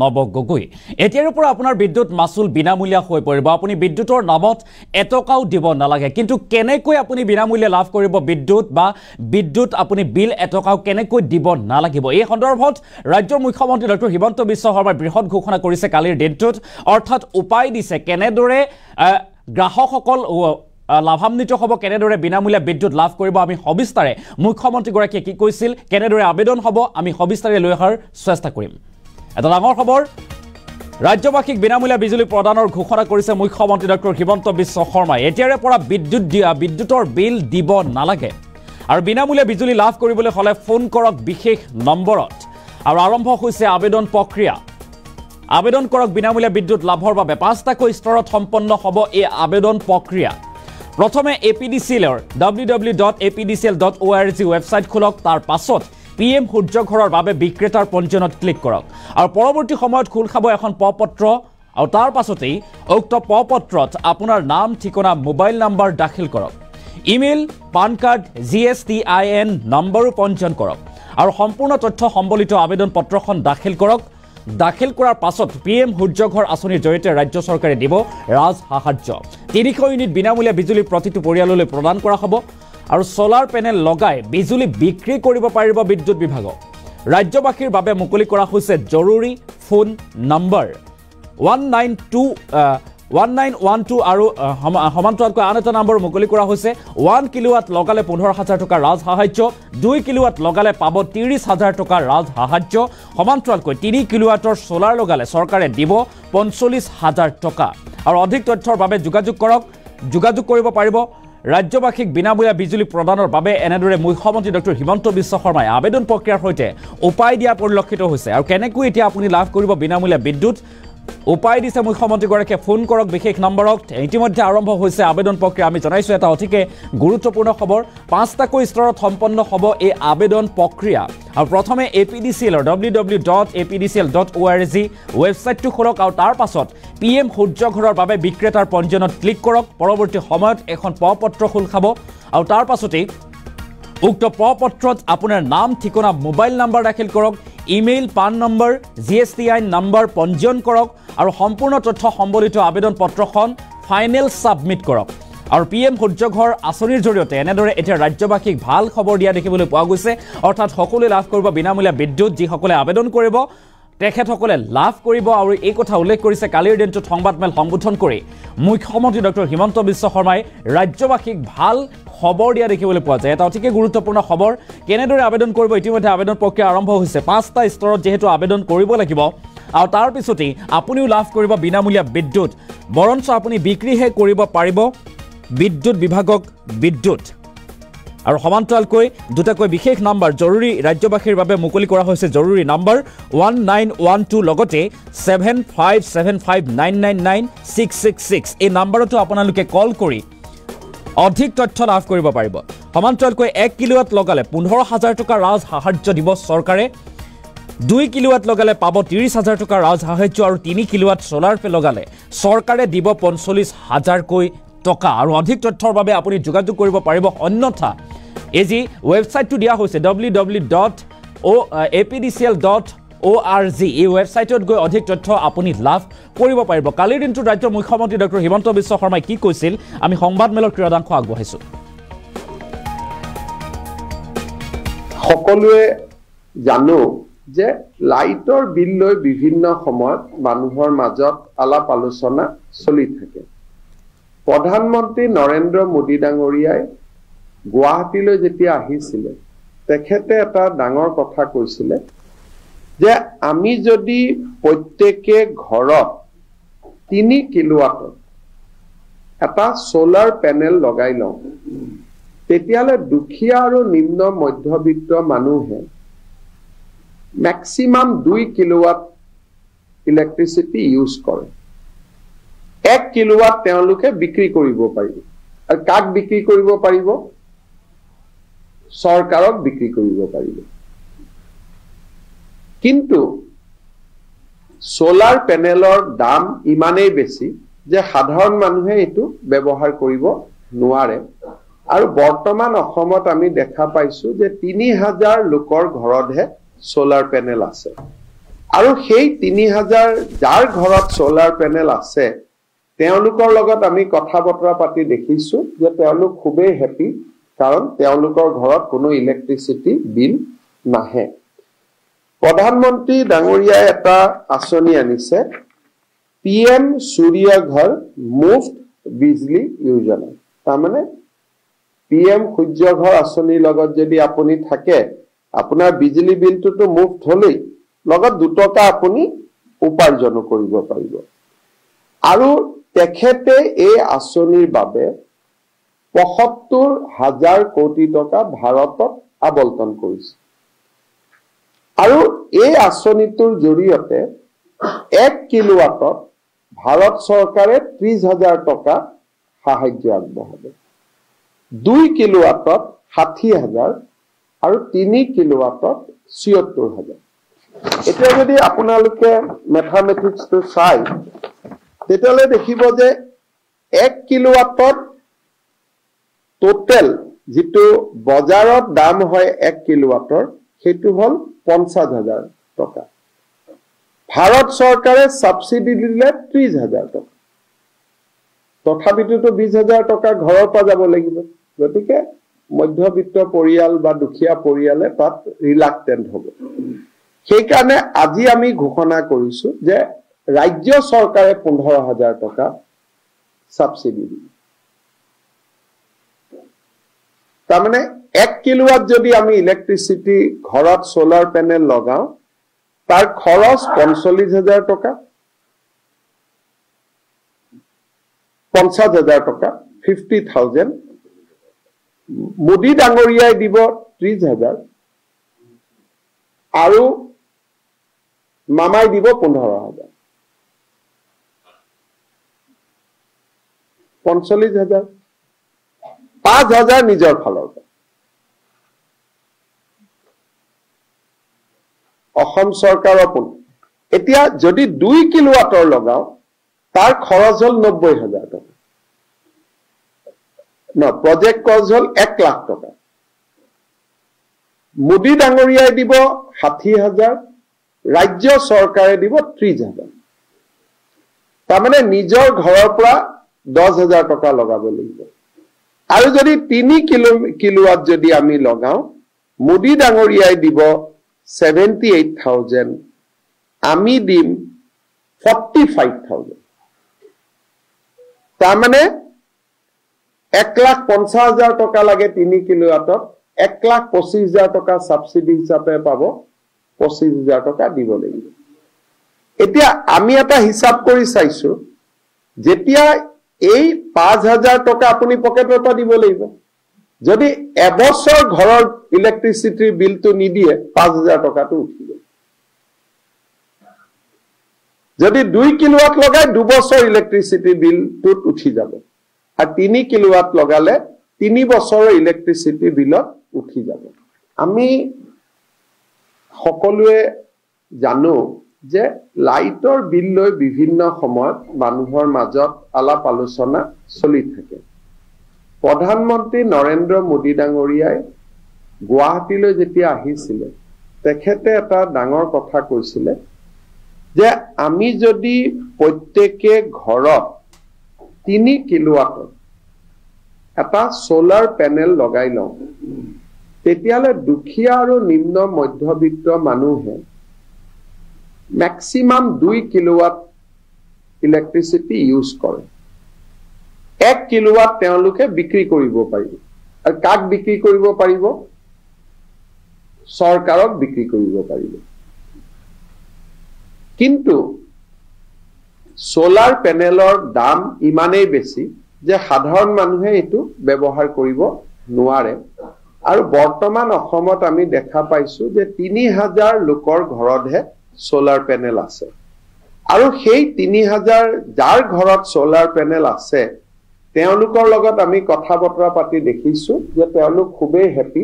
নব গগৈ এতিয়াৰ পৰা আপোনাৰ বিদ্যুৎ মাসুল বিনামূলীয়া হৈ পৰিব আপুনি বিদ্যুতৰ নামত এটকাও দিব নালাগে কিন্তু কেনেকৈ আপুনি বিনামূলীয়া লাভ কৰিব বিদ্যুৎ আপুনি বিল এটকাও কেনেকৈ দিব নালাগিব এই সন্দৰ্ভত ৰাজ্যৰ মুখ্যমন্ত্ৰী ডক্টৰ হিমন্ত বিশ্ব শৰ্মাই বৃহৎ ঘোষণা কৰিছে কালিৰ দিনটোত অৰ্থাৎ উপায় দিছে কেনেদৰে গ্ৰাহকসকল লাভান্বিত হ'ব কেনেদৰে বিনামূলীয়া বিদ্যুৎ লাভ কৰিব আমি সবিস্তাৰে মুখ্যমন্ত্ৰীগৰাকীয়ে কি কৈছিল কেনেদৰে আবেদন হ'ব আমি সবিস্তাৰে লৈ অহাৰ চেষ্টা কৰিম এটা ডাঙৰ খবৰ ৰাজ্যবাসীক বিনামূলীয়া বিজুলী প্ৰদানৰ ঘোষণা কৰিছে মুখ্যমন্ত্ৰী ডক্টৰ হিমন্ত বিশ্ব শৰ্মাই এতিয়াৰে পৰা বিদ্যুতৰ বিল দিব নালাগে আৰু বিনামূলীয়া বিজুলী লাভ কৰিবলৈ হলে ফোন কৰক বিশেষ নম্বৰত আৰু আৰম্ভ হৈছে আবেদন প্ৰক্ৰিয়া আবেদন কৰক বিনামূলীয়া বিদ্যুৎ লাভৰ বাবে 5টাকৈ স্তৰত সম্পন্ন হ'ব এই আবেদন প্ৰক্ৰিয়া প্ৰথমে এপিডিচিএলৰ www.apdcl.org ৱেবছাইট খোলক তাৰ পাছত পিএম সূৰ্য ঘৰৰ বাবে বিক্ৰেতাৰ পঞ্জীয়নত ক্লিক কৰক আৰু পৰৱৰ্তী সময়ত খোল খাব এখন পত্ৰ আৰু তাৰ পাছতেই উক্ত পত্ৰত আপোনাৰ নাম ঠিকনা মোবাইল নম্বৰ দাখিল কৰক ইমেইল পান কাৰ্ড GSTIN নম্বৰো পঞ্জীয়ন কৰক আৰু সম্পূৰ্ণ তথ্য সম্বলিত আবেদন পত্ৰখন দাখিল কৰক দাখিল কৰাৰ পাছত পিএম সূৰ্য ঘৰ আঁচনিৰ জৰিয়তে ৰাজ্য চৰকাৰে দিব ৰাজ সাহায্য 300 ইউনিট বিনামূলীয়া বিজুলী প্ৰতিটো পৰিয়াললৈ প্ৰদান কৰা হ'ব আৰু সোলাৰ পেনেল লগাই বিজুলী বিক্ৰী কৰিব পাৰিব বিদ্যুৎ বিভাগক ৰাজ্যবাসীৰ বাবে মুকলি কৰা হৈছে জৰুৰী ফোন নম্বৰ 1912 আৰু সমান্তৰালকৈ আন এটা নম্বৰ মুকলি কৰা হৈছে 1 কিলোৱাট লগালে 15000 টকা ৰাজ সাহায্য 2 কিলোৱাট লগালে পাব 30000 টকা ৰাজ সাহায্য সমান্তৰালকৈ 3 কিলোৱাটৰ সোলাৰ লগালে চৰকাৰে দিব 45000 টকা আৰু অধিক তথ্যৰ বাবে যোগাযোগ কৰিব পাৰিব ৰাজ্যবাসীক বিনামূলীয়া বিজুলী প্ৰদানৰ বাবে এনেদৰে মুখ্যমন্ত্ৰী ডক্টৰ হিমন্ত বিশ্ব শৰ্মাই আবেদন প্ৰক্ৰিয়াৰ সৈতে উপায় দিয়া পৰিলক্ষিত হৈছে আৰু কেনেকৈ এতিয়া আপুনি লাভ কৰিব বিনামূলীয়া বিদ্যুৎ উপায় দিছে মুখ্যমন্ত্ৰীগৰাকীয়ে ফোন কৰক বিশেষ নম্বৰত ইতিমধ্যে আৰম্ভ হৈছে আবেদন প্ৰক্ৰিয়া আমি জনাইছো এটা অতিকে গুৰুত্বপূৰ্ণ খবৰ 5টাকৈ স্তৰত সম্পন্ন হ'ব এই আবেদন প্ৰক্ৰিয়া আৰু প্ৰথমে এপিডিচিএলৰ www.apdcl.org ৱেবছাইটটো খোলক আৰু তাৰ পাছত পিএম সূৰ্য ঘৰৰ বাবে বিক্ৰেতাৰ পঞ্জীয়নত ক্লিক কৰক পৰৱৰ্তী সময়ত এখন পত্ৰ খোল খাব আৰু তাৰ পাছতেই উক্ত পত্ৰত আপোনাৰ নাম ঠিকনা মোবাইল নম্বৰ দাখিল কৰক ইমেইল পান নম্বৰ GSTIN নম্বৰ পঞ্জীয়ন কৰক আৰু সম্পূৰ্ণ তথ্য সম্বলিত আবেদন পত্ৰখন ফাইনেল সাবমিট কৰক আৰু পিএম সূৰ্য ঘৰ আঁচনিৰ জৰিয়তে এনেদৰে এতিয়া ৰাজ্যবাসীক ভাল খবৰ দিয়া দেখিবলৈ পোৱা গৈছে অৰ্থাৎ সকলোৱে লাভ কৰিব বিনামূলীয়া বিদ্যুৎ যিসকলে আবেদন কৰিব তেখেতসকলে লাভ কৰিব আৰু এই কথা উল্লেখ কৰিছে কালিৰ দিনটোত সংবাদমেল সম্বোধন কৰি মুখ্যমন্ত্ৰী ডক্টৰ হিমন্ত বিশ্ব শৰ্মাই ৰাজ্যবাসীক ভাল খবৰ দিয়া দেখিবলৈ পোৱা যায় এটা অতিকে গুৰুত্বপূৰ্ণ খবৰ কেনেদৰে আবেদন কৰিব ইতিমধ্যে আবেদন প্ৰক্ৰিয়া আৰম্ভ হৈছে 5টা স্তৰত যেহেতু আবেদন কৰিব লাগিব আৰু তাৰ পিছতেই আপুনিও লাভ কৰিব বিনামূলীয়া বিদ্যুৎ বৰঞ্চ আপুনি বিক্ৰীহে কৰিব পাৰিব বিদ্যুৎ বিভাগক বিদ্যুৎ আৰু সমান্তৰালকৈ দুটাকৈ বিশেষ নম্বৰ জৰুৰী ৰাজ্যবাসীৰ বাবে মুকলি কৰা হৈছে জৰুৰী নম্বৰ 1912 লগতে 7575999666 এই নম্বৰটো আপোনালোকে কল কৰি অধিক তথ্য লাভ কৰিব পাৰিব সমান্তৰালকৈ 1 কিলোৱাট লগালে 15000 টকা ৰাজ সাহায্য দিব চৰকাৰে 2 কিলোৱাট লগালে পাব 30000 টকা ৰাজ সাহায্য আৰু 3 কিলোৱাট সোলাৰ পে লগালে চৰকাৰে দিব 45000 কৈ টকা আৰু অধিক তথ্যৰ বাবে আপুনি যোগাযোগ কৰিব পাৰিব অন্যথা এই যি ৱেবছাইটটো দিয়া হৈছে www.apdcl.org এই ৱেবছাইটত গৈ অধিক তথ্য আপুনি লাভ কৰিব পাৰিব কালিৰ দিনটোত ৰাজ্যৰ মুখ্যমন্ত্ৰী ডক্টৰ হিমন্ত বিশ্ব শৰ্মাই কি কৈছিল আমি সংবাদমেলৰ ক্ৰীড়াংশ আগবঢ়াইছো সকলোৱে জানো যে লাইটৰ বিল লৈ বিভিন্ন সময়ত মানুহৰ মাজত আলাপ আলোচনা চলি থাকে প্ৰধানমন্ত্ৰী নৰেন্দ্ৰ মোদী ডাঙৰীয়াই গুৱাহাটীলৈ যেতিয়া আহিছিলে তেখেতে এটা ডাঙৰ কথা কৈছিলে যে আমি যদি প্ৰত্যেকে ঘৰত 3 কিলোৱাটৰ এটা সোলাৰ পেনেল লগাই লওঁ তেতিয়ালে দুখীয়া আৰু নিম্ন মধ্যবিত্ত মানুহে ম্যাক্সিমাম 2 কিলোৱাট ইলেক্ট্ৰিচিটি ইউজ কৰে 1 কিলোৱাট তেওঁলোকে বিক্ৰী কৰিব পাৰিব আৰু কাক বিক্ৰী কৰিব পাৰিব চৰকাৰক বিক্ৰী কৰিব পাৰিব কিন্তু সোলাৰ পেনেলৰ দাম ইমানেই বেছি যে সাধাৰণ মানুহে এটো ব্যৱহাৰ কৰিব নোৱাৰে আৰু বৰ্তমান অসমত আমি দেখা পাইছো যে 3000 লোকৰ ঘৰতহে সোলাৰ পেনেল আছে আৰু সেই 3000 যাৰ ঘৰত সোলাৰ পেনেল আছে তেওঁলোকৰ লগত আমি কথা বতৰা পাতি দেখিছো যে তেওঁলোক খুবেই হ্যাপি কাৰণ তেওঁলোকৰ ঘৰত কোনো ইলেক্ট্ৰিসিটি বিল নাহে প্ৰধানমন্ত্ৰী ডাঙৰীয়াই এটা আঁচনি আনিছে PM সূৰ্য ঘৰ মুফ্ত বিজলী যোজনা তাৰমানে PM সূৰ্য ঘৰ আঁচনিৰ লগত যদি আপুনি থাকে আপোনাৰ বিজলী বিলটো মুফ্ত হলেই লগত 2 টকা আপুনি উপাৰ্জন কৰিব পাৰিব আৰু তেখেতে এই আঁচনিৰ বাবে ৭৫,০০০ কোটি টকা ভাৰতত আবণ্টন কৰিছে আৰু এই আঁচনিটোৰ জৰিয়তে 1 কিলোৱাটত ভাৰত চৰকাৰে 30,000 টকা সাহায্য আগবঢ়াব 2 কিলোৱাটত 60,000 আৰু 3 কিলোৱাটত ৭৬,000 এতিয়া যদি আপোনালোকে ম্যাথমেটিক্সটো চাই তেতিয়ালে দেখিব যে 1 কিলোৱাটত টোটাল যেটো বজাৰত দাম হয় 1 কিলোৱাটৰ সেইটো হল 50,000 টকা ভাৰত চৰকাৰে সাবসিডি দিলে 30,000 টকা তথাপিতো 20,000 টকা ঘৰৰ পৰা যাব লাগিব গতিকে মধ্যবিত্ত পৰিয়াল বা দুখীয়া পৰিয়ালে তাত ৰিলাক্টেন্ট হ'ব সেই কাৰণে আজি আমি ঘোষণা কৰিছো যে ৰাজ্য চৰকাৰে 15,000 টকা সাবসিডি দিব তাৰমানে 1 কিলোৱাট যদি আমি ইলেক্ট্ৰিসিটি ঘৰত সোলাৰ প্যানেল লগাও তাৰ খৰচ 45,000 টকা 50,000 টকা 50,000 মোদী ডাঙৰীয়াই দিব 30,000 আৰু মামাই দিব 15,000 45,000 5,000 নিজৰ ফালৰ পৰা অসম চৰকাৰৰ পৰা এতিয়া যদি 2 কিলোৱাটৰ লগাও তাৰ খৰচ হল 90,000 টকা না প্ৰজেক্ট কস্ট হল 1 লাখ টকা মোদী ডাঙৰীয়াই দিব 60,000 ৰাজ্য চৰকাৰে দিব 30,000 তাৰমানে নিজৰ ঘৰৰ পৰা 10,000 টকা লগাব লাগিব আৰু যদি 3 কিলোৱাট যদি আমি লগাও মোদী ডাঙৰীয়াই দিব 78,000 আমি দিম 45,000 তাৰমানে 1,50,000 টকা লাগে 3 কিলোৱাটত 1,25,000 টকা সাবসিডি হিচাপে পাব 25,000 টকা দিব লাগিব এতিয়া আমি এটা হিসাব কৰি চাইছো যেতিয়া এই 5,000 টকা আপুনি পকেটৰ পৰা দিব লাগিব যদি এবছৰ ঘৰৰ ইলেক্ট্ৰিসিটিৰ বিলটো নিদিয়ে 5,000 টকাটো উঠিব যদি 2 কিলোৱাট লগাই 2 বছৰ ইলেক্ট্ৰিসিটি বিলটো উঠি যাব আৰু 3 কিলোৱাট লগালে 3 বছৰৰ ইলেক্ট্ৰিসিটি বিলত উঠি যাব আমি সকলোৱে জানো যে লাইটৰ বিল লৈ বিভিন্ন সময়ত মানুহৰ মাজত আলাপ আলোচনা চলি থাকে প্ৰধানমন্ত্ৰী নৰেন্দ্ৰ মোদী ডাঙৰীয়াই গুৱাহাটীলৈ যেতিয়া আহিছিল তেখেতে এটা ডাঙৰ কথা কৈছিল যে আমি যদি প্ৰত্যেকে ঘৰত 3 কিলোৱাটৰ এটা সোলাৰ প্যানেল লগাই লওঁ তেতিয়ালে দুখীয়া আৰু নিম্ন মধ্যবিত্ত মানুহে ম্যাক্সিমাম 2 কিলোৱাট ইলেক্ট্ৰিসিটি ইউজ কৰে 1 কিলোৱাট তেওঁলোকে বিক্ৰী কৰিব পাৰিব আৰু কাক বিক্ৰী কৰিব পাৰিব চৰকাৰক বিক্ৰী কৰিব পাৰিব কিন্তু সোলাৰ প্যানেলৰ দাম ইমানেই বেছি যে সাধাৰণ মানুহে এটো ব্যৱহাৰ কৰিব নোৱাৰে আৰু বৰ্তমান অসমত আমি দেখা পাইছো যে 3,000 লোকৰ ঘৰতহে সোলাৰ প্যানেল আছে আৰু সেই 3,000 যাৰ ঘৰত সোলাৰ প্যানেল আছে তেওঁলোকৰ লগত আমি কথা বতৰা পাতি দেখিছো যে তেওঁলোক খুবেই হ্যাপি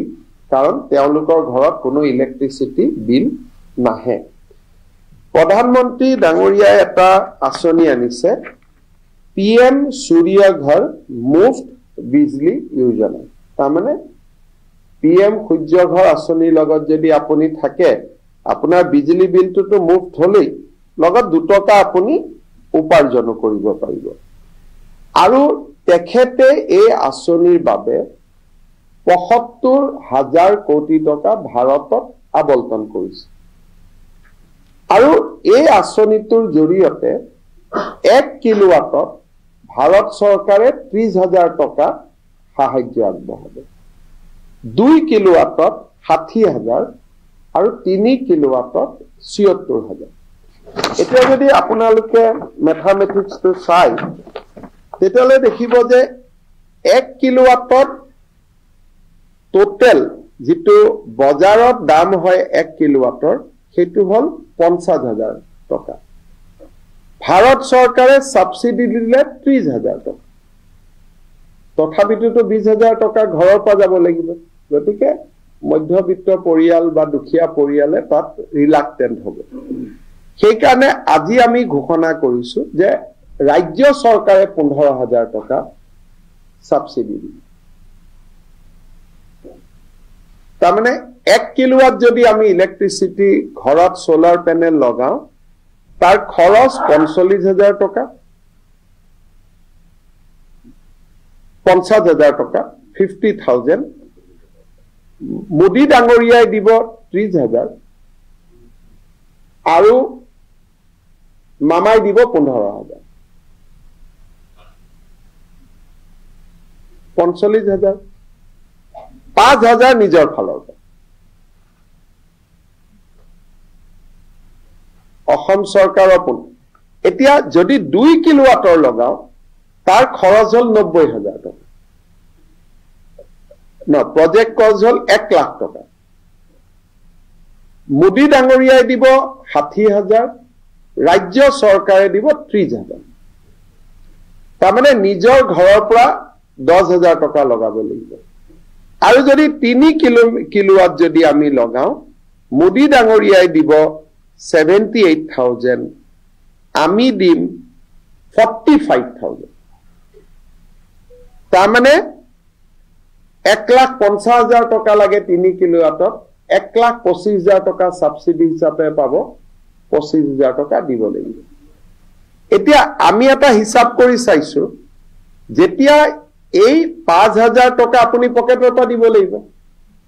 কাৰণ তেওঁলোকৰ ঘৰত কোনো ইলেক্ট্ৰিসিটি বিল নাহে প্ৰধানমন্ত্ৰী ডাঙৰীয়াই এটা আঁচনি আনিছে PM সূৰ্য ঘৰ মুফ্ত বিজলী যোজনা তাৰমানে PM সূৰ্য ঘৰ আঁচনিৰ লগত যদি আপুনি থাকে আপোনাৰ বিজুলী বিলটোতো মুফ্ত হলেই লগত 2 টকা আপুনি উপাৰ্জন কৰিব পাৰিব আৰু তেখেতে এই আঁচনিৰ বাবে ৭৫,০০০ কোটি টকা ভাৰতত আবণ্টন কৰিছে আৰু এই আঁচনিটোৰ জৰিয়তে 1 কিলোৱাটত ভাৰত চৰকাৰে ৩০,০০০ টকা সাহায্য আগবঢ়াব 2 কিলোৱাটত ৬০,০০০ আৰু 3 কিলোৱাটত ৭৬,০০০ এতিয়া যদি আপোনালোকে মেথামেটিক্সটো চাই তেতিয়ালে দেখিব যে 1 কিলোৱাটত টোটেল যেটো বজাৰত দাম হয় 1 কিলোৱাটৰ সেইটো হল ৫০,০০০ টকা ভাৰত চৰকাৰে সাবসিডি দিলে ৩০,০০০ টকা তথাপিতো ২০,০০০ টকা ঘৰৰ পৰা যাব লাগিব গতিকে মধ্যবিত্ত পৰিয়াল বা দুখীয়া পৰিয়ালে তাত ৰিলাক্টেন্ট হ'ব সেই কাৰণে আজি আমি ঘোষণা কৰিছো যে ৰাজ্য চৰকাৰে ১৫,০০০ টকা সাবসিডি দিব তাৰমানে 1 কিলোৱাট যদি আমি ইলেক্ট্ৰিসিটি ঘৰত সোলাৰ প্যানেল লগাও তাৰ খৰচ ৪৫,০০০ টকা ৫০,০০০ টকা 50,000 মোদী ডাঙৰীয়াই দিব ৩০,০০০ আৰু মামাই দিব ১৫,০০০ ৪৫,০০০ ৫,০০০ নিজৰ ফালৰ পৰা অসম চৰকাৰৰ পৰা এতিয়া যদি 2 কিলোৱাটৰ লগাও তাৰ খৰচ হল ৯০,০০০ টকা প্ৰজেক্ট কষ্ট হল 1 লাখ টকা মোদী ডাঙৰীয়াই দিব ৬০,০০০ ৰাজ্য চৰকাৰে দিব ৩০,০০০ তাৰমানে নিজৰ ঘৰৰ পৰা ১০,০০০ টকা লগাব লাগিব আৰু যদি 3 কিলোৱাট যদি আমি লগাও মোদী ডাঙৰীয়াই দিব 78,000 আমি দিম 45,000 তাৰমানে ১,৫০,০০০ টকা লাগে 3 কিলোৱাটত ১,২৫,০০০ টকা সাবসিডি হিচাপে পাব ২৫,০০০ টকা দিব লাগিব এতিয়া আমি এটা হিসাব কৰি চাইছো যেতিয়া এই ৫,০০০ টকা আপুনি পকেটৰ পৰা দিব লাগিব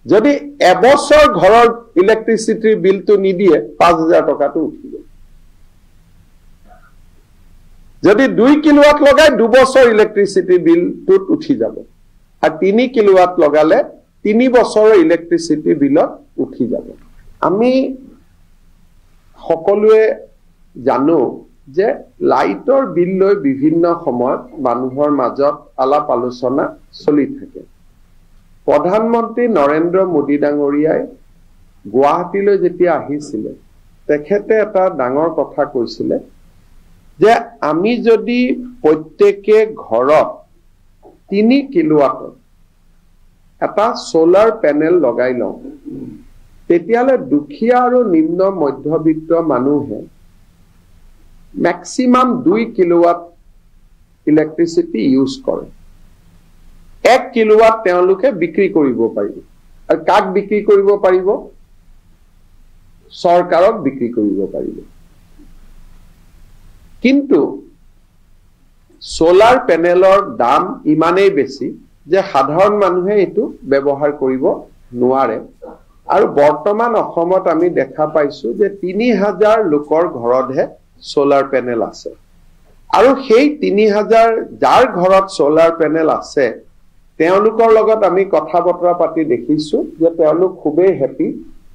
যদি এবছৰ ঘৰৰ ইলেক্ট্ৰিসিটিৰ বিলটো নিদিয়ে ৫,০০০ টকাটো উঠিব যদি 2 কিলোৱাট লগাই 2 বছৰ ইলেক্ট্ৰিসিটি বিলটোত উঠি যাব আৰু 3 কিলোৱাট লগালে 3 বছৰৰ ইলেক্ট্ৰিসিটি বিলত উঠি যাব আমি সকলোৱে জানো যে লাইটৰ বিল লৈ বিভিন্ন সময়ত মানুহৰ মাজত আলাপ আলোচনা চলি থাকে প্ৰধানমন্ত্ৰী নৰেন্দ্ৰ মোদী ডাঙৰীয়াই গুৱাহাটীলৈ যেতিয়া আহিছিল তেখেতে এটা ডাঙৰ কথা কৈছিল যে আমি যদি প্ৰত্যেকে ঘৰত 3 কিলোৱাটৰ এটা সোলাৰ প্যানেল লগাই লওঁ তেতিয়ালে দুখীয়া আৰু নিম্ন মধ্যবিত্ত মানুহে ম্যাক্সিমাম 2 কিলোৱাট ইলেক্ট্ৰিসিটি ইউজ কৰে 1 কিলোৱাট তেওঁলোকে বিক্ৰী কৰিব পাৰিব আৰু কাক বিক্ৰী কৰিব পাৰিব চৰকাৰক বিক্ৰী কৰিব পাৰিব কিন্তু সোলাৰ প্যানেলৰ দাম ইমানেই বেছি যে সাধাৰণ মানুহে এটো ব্যৱহাৰ কৰিব নোৱাৰে আৰু বৰ্তমান অসমত আমি দেখা পাইছো যে ৩,০০০ লোকৰ ঘৰতহে সোলাৰ প্যানেল আছে আৰু সেই ৩,০০০ যাৰ ঘৰত সোলাৰ প্যানেল আছে তেওঁলোকৰ লগত আমি কথা বতৰা পাতি দেখিছো যে তেওঁলোক খুবেই হ্যাপি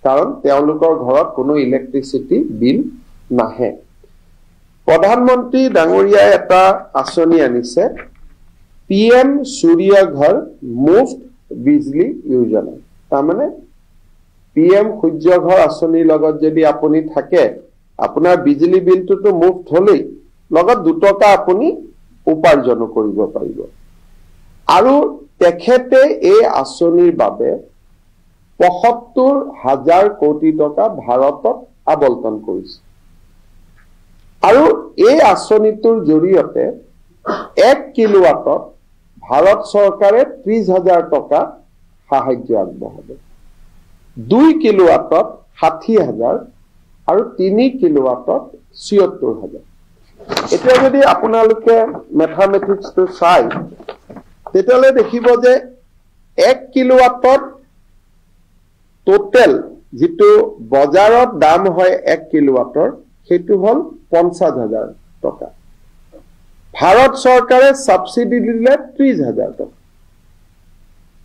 কাৰণ তেওঁলোকৰ ঘৰত কোনো ইলেক্ট্ৰিসিটি বিল নাহে প্ৰধানমন্ত্ৰী ডাঙৰীয়াই এটা আঁচনি আনিছে PM सूर्य घर मुफ्त बिजली योजना তাৰমানে PM সূৰ্য ঘৰ আঁচনিৰ লগত যদি আপুনি থাকে আপোনাৰ বিজলী বিলটোতো মুফ্ত হলেই লগত 2 টকা আপুনি উপাৰ্জন কৰিব পাৰিব আৰু তেখেতে এই আঁচনিৰ বাবে ৭৫,০০০ কোটি টকা ভাৰতত আবণ্টন কৰিছে আৰু এই আঁচনিটোৰ জৰিয়তে 1 কিলোৱাটত ভাৰত চৰকাৰে ৩০,০০০ টকা সাহায্য আগবঢ়াব 2 কিলোৱাটত 60,000 আৰু 3 কিলোৱাটত 76,000 এতিয়া যদি আপোনালোকে মেথামেটিক্সটো চাই তেতিয়ালে দেখিব যে 1 কিলোৱাটত টোটেল যেটো বজাৰত দাম হয় 1 কিলোৱাটৰ সেইটো হল 50,000 টকা ভাৰত চৰকাৰে সাবসিডি দিলে 30,000 টকা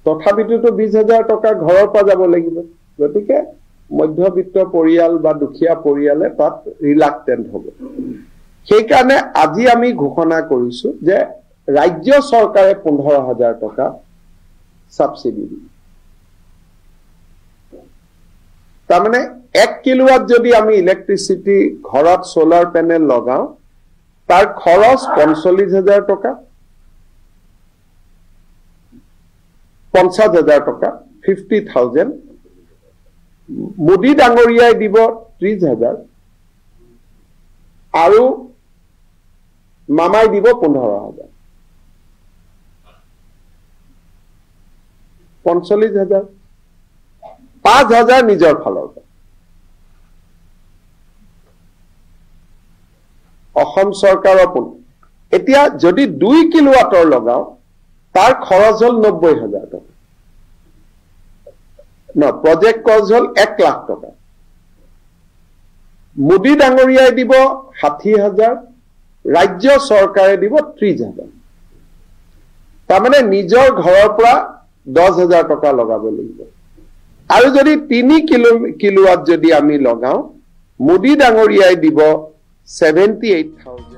তথাপিতো 20,000 টকা ঘৰৰ পৰা যাব লাগিব গতিকে মধ্যবিত্ত পৰিয়াল বা দুখীয়া পৰিয়ালে তাত ৰিলাক্টেন্ট হ'ব সেই কাৰণে আজি আমি ঘোষণা কৰিছো যে ৰাজ্য চৰকাৰে 15,000 টকা সাবসিডি দিব তাৰমানে 1 কিলোৱাট যদি আমি ইলেক্ট্ৰিসিটি ঘৰত সোলাৰ প্যানেল লগাও তাৰ খৰচ 45,000 টকা 50,000 টকা 50,000 মোদী ডাঙৰীয়াই দিব 30,000 আৰু মামাই দিব 15,000 45,000 5,000 নিজৰ ফালৰ পৰা অসম চৰকাৰৰ এতিয়া যদি 2 কিলোৱাটৰ লগাও তাৰ খৰচ হল 90,000 টকা না প্ৰজেক্ট কষ্ট হল 1 লাখ টকা মোদী ডাঙৰীয়াই দিব 60,000 ৰাজ্য চৰকাৰে দিব 30,000 তাৰমানে নিজৰ ঘৰৰ পৰা 10,000 টকা লগাব লাগিব আৰু যদি 3 কিলোৱাট যদি আমি লগাও মোদী ডাঙৰীয়াই দিব 78,000